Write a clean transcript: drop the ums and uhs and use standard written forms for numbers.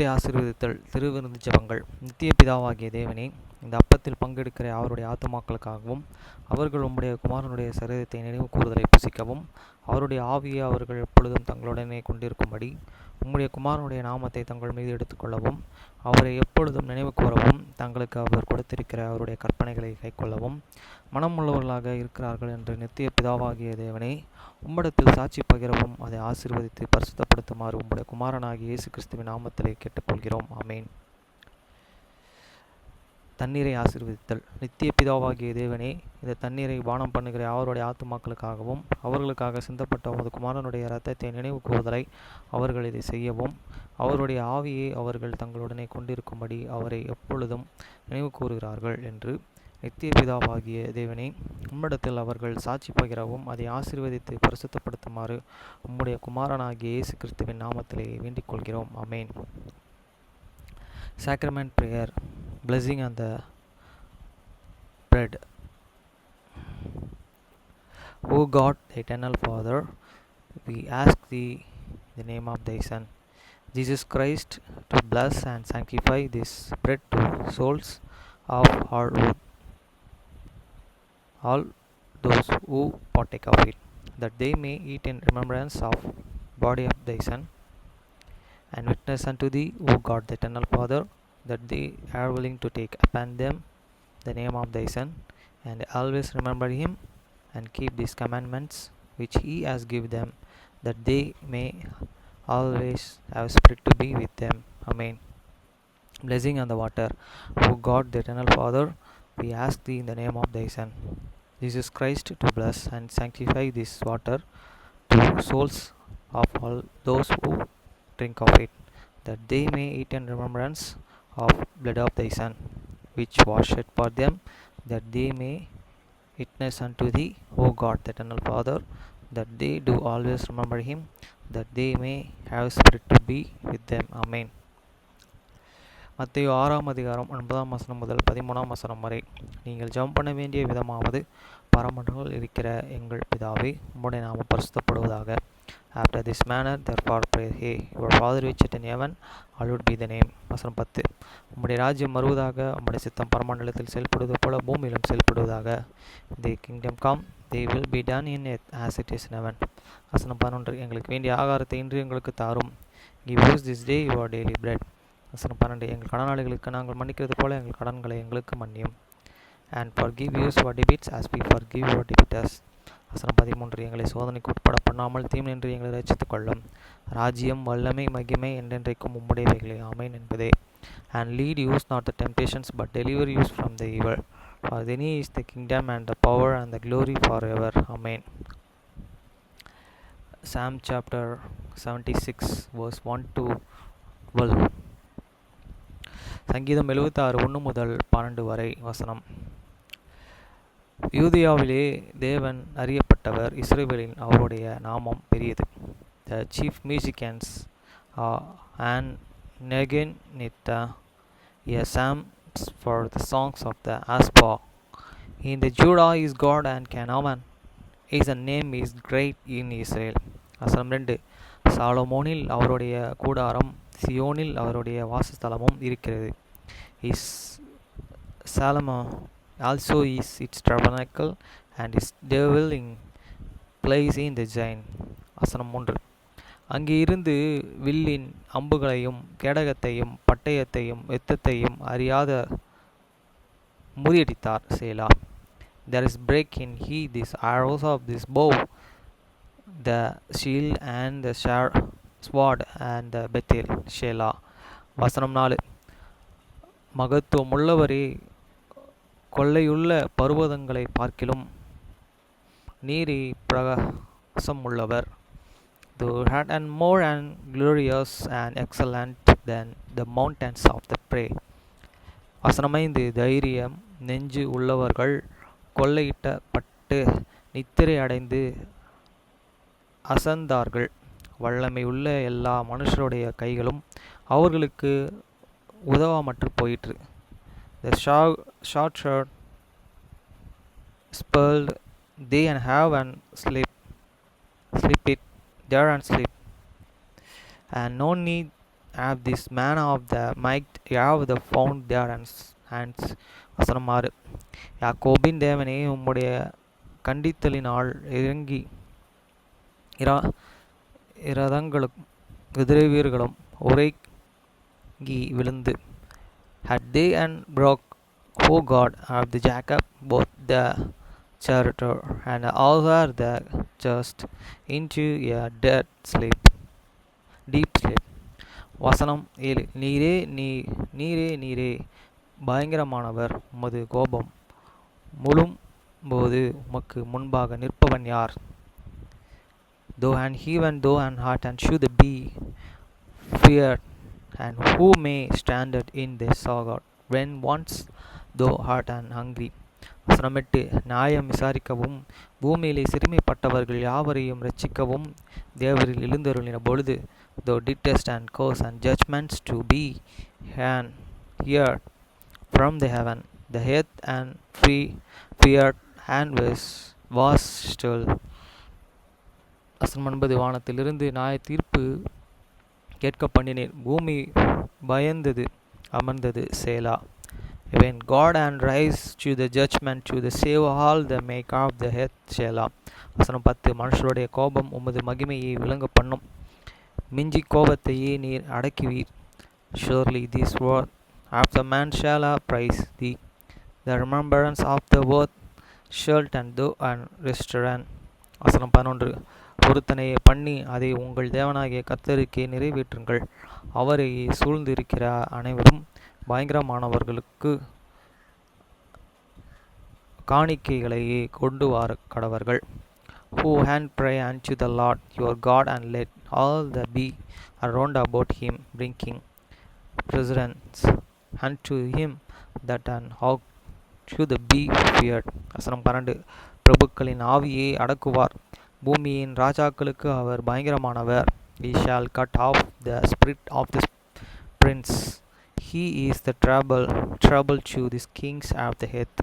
அப்பத்தை ஆசீர்வதித்தல். திருவிருந்து ஜெபங்கள். நித்திய பிதாவாகிய தேவனே, இந்த அப்பத்தில் பங்கெடுக்கிற அவருடைய ஆத்துமாக்களுக்காகவும் அவர்கள் உம்முடைய குமாரனுடைய சரீரத்தை நினைவு கூறுதலை புசிக்கவும் அவருடைய ஆவியை அவர்கள் எப்பொழுதும் தங்களுடனே கொண்டிருக்கும்படி உம்முடைய குமாரனுடைய நாமத்தை தங்கள் மீது எடுத்துக்கொள்ளவும் அவரை எப்பொழுதும் நினைவு கூறவும் தங்களுக்கு அவர் கொடுத்திருக்கிற அவருடைய கற்பனைகளை கைக்கொள்ளவும் மனமுள்ளவர்களாக இருக்கிறார்கள் என்று நித்திய பிதாவாகிய தேவனே, உம்மிடத்தில் சாட்சி பகிரவும் அதை ஆசீர்வதித்து பரிசுத்தப்படுத்துமாறு உம்முடைய குமாரனாகிய இயேசு கிறிஸ்துவின் நாமத்திலே கேட்டுக்கொள்கிறோம். ஆமேன். தண்ணீரை ஆசீர்வதித்தல். நித்திய பிதாவாகிய தேவனே, இந்த தண்ணீரை பானம் பண்ணுகிற அவருடைய ஆத்துமாக்களுக்காகவும் அவர்களுக்காக சிந்தப்பட்ட உமது குமாரனுடைய இரத்தத்தை நினைவு கூறுதலை அவர்கள் இதை செய்யவும் அவருடைய ஆவியை அவர்கள் தங்களுடனே கொண்டிருக்கும்படி அவரை எப்பொழுதும் நினைவு கூறுகிறார்கள் என்று நித்திய பிதாவாகிய தேவனே, உம்மிடத்தில் அவர்கள் சாட்சி பகிரவும் அதை ஆசீர்வதித்து பரிசுத்தப்படுத்துமாறு உம்முடைய குமாரனாகிய இயேசு கிறிஸ்துவின் நாமத்திலே வேண்டிக் கொள்கிறோம். ஆமேன். Sacrament prayer. Blessing on the bread. O God, the eternal Father, we ask thee in the name of thy Son, Jesus Christ, to bless and sanctify this bread to souls of all those who partake of it, that they may eat in remembrance of body of thy Son, and witness unto thee, O God, the eternal Father, that they are willing to take upon them the name of thy Son, and always remember him, and keep these commandments which he has given them, that they may always have spirit to be with them. Amen. Blessing on the water. O God, the eternal Father, we ask thee in the name of thy Son, Jesus Christ, to bless and sanctify this water to souls of all those who drink of it, that they may eat in remembrance of blood of thy Son, which was shed for them, that they may witness unto thee, O God, the eternal Father, that they do always remember him, that they may have spirit to be with them. Amen. மத்தேயு 6:9 முதல் 13 வரை. நீங்கள் ஜெபம் பண்ண வேண்டிய விதமாவது, பரமண்டலங்களில் இருக்கிற எங்கள் பிதாவே, உம்முடைய நாமம் பரிசுத்தப்படுவதாக. After this manner, therefore, pray, Hey, your Father which art in heaven, hallowed be thy name. வசனம் 10. உம்முடைய ராஜ்யம் வருவதாக, உம்முடைய சித்தம் பரமண்டலத்தில் செயல்படுவது போல பூமியிலும் செயல்படுவதாக. Thy kingdom come, they will be done in earth as it is in heaven. வசனம் 11. எங்களுக்கு வேண்டிய ஆகாரத்தை இன்று எங்களுக்கு தாரும். Give us this day your daily bread. வசனம் 12. எங்கள் கடனாளிகளுக்கு நாங்கள் மன்னிக்கிறது போல எங்கள் கடன்களை எங்களுக்கு மன்னியும். And forgive us our debts as we forgive our debtors. வசனம் 13. எங்களை சோதனைக்கு உட்பட பண்ணாமல் தீமையின்றி எங்களை ரட்சித்துக் கொள்ளும். ராஜ்யம், வல்லமை, மகிமை என்றென்றைக்கும் உம்முடையவைகளே. ஆமென் என்பதே. And lead us not the temptations, but deliver us from the evil. For thine is the kingdom and the power and the glory forever. Amen. Psalm chapter 76 verse 1 to 12. சங்கீதம் 76 1 முதல் 12 வரை வசனம். யூதியாவிலே தேவன் அறியப்பட்டவர், இஸ்ரவேலின் அவருடைய நாமம் பெரியது. The chief musicians and Negenitha, a psalm for the songs of the Aspa. In the Judah is God and Canaan, his name is great in Israel. வசனம் 2. சாலமோனில் அவருடைய கூடாரம், சியோனில் அவருடைய வாசஸ்தலமும் இருக்கிறது. Is Salomon also is its tabernacle and its dwelling place in the Zion. வசனம் 3. அங்கே இருந்து வில்லின் அம்புகளையும் கேடகத்தையும் பட்டயத்தையும் யுத்தத்தையும் அறியாத முறியடித்தார். சேலா. There is break in he this arrows of this bow, the shield and the sword and the Bethel. ஷேலா. வசனம் 4. மகத்துவமுள்ளவரே, கொள்ளையுள்ள பர்வதங்களை பார்க்கிலும் நீரி பிரகாசம் உள்ளவர். Thou art and more and glorious and excellent than the mountains of the prey. வசனம் 5. தைரியம் நெஞ்சு உள்ளவர்கள் கொள்ளையிட்டப்பட்டு நித்திரை அடைந்து அசந்தார்கள். வல்லமை உள்ள எல்லா மனுஷருடைய கைகளும் அவர்களுக்கு உதவாமற்று போயிற்று. The short spurred they and have and sleep it there and sleep, and no need have this man of the might have the found their hands. வசனம் 6. யாக்கோபின் தேவனே, உம்முடைய கண்டித்தலினால் இறங்கி இரா இரதங்களும் குதிரை வீரர்களும் உறங்கி விழுந்து had they and broke, O God of the Jacob, both the charioteer and all were the just into a deep sleep. வசனம் 7. நீரே பயங்கரமானவர், உமது கோபம் முழும்போது உமக்கு முன்பாக நிற்பவன் யார்? Though and heaven, though and heart and should be feared, and who may stand in this God, when once thou art and hungry. வசனம் 8. நியாயம் விசாரிக்கவும் பூமியிலே சிறுமைப்பட்டவர்கள் யாவரையும் ரட்சிக்கவும் தேவரில் எழுந்தருளின பொழுது, thou didst and cause and judgments to be heard from the heaven, the earth and feared and was still. வசனம் 9. வானத்திலிருந்து நியாய தீர்ப்பு கேட்க பண்ணினேன், பூமி பயந்தது அமர்ந்தது. சேலா. When God and rise to the judgment to the save all the make of the earth. சேலா. வசனம் 10. மனுஷருடைய கோபம் உமது மகிமையை விளங்க பண்ணும், மிஞ்சி கோபத்தையே நீர் அடக்குவீர். Surely this word of the man shall praise thee, the remembrance of the word shall and thou and restaurant. வசனம் 11. பொருத்தனையை பண்ணி அதை உங்கள் தேவனாகிய கர்த்தருக்கே நிறைவேற்றுங்கள், அவரை சூழ்ந்திருக்கிற அனைவரும் பயங்கரமானவர்களுக்கு காணிக்கைகளையே கொண்டு வர கடவர்கள். Who hand pray unto the Lord your God, and let all the be around about him, bringing presents unto him that and how to the be feared. வசனம் 12. பிரபுக்களின் ஆவியை அடக்குவார், பூமியின் ராஜாக்களுக்கு அவர் பயங்கரமானவர். He shall cut off the spirit of the prince, he is the trouble to the kings of the earth.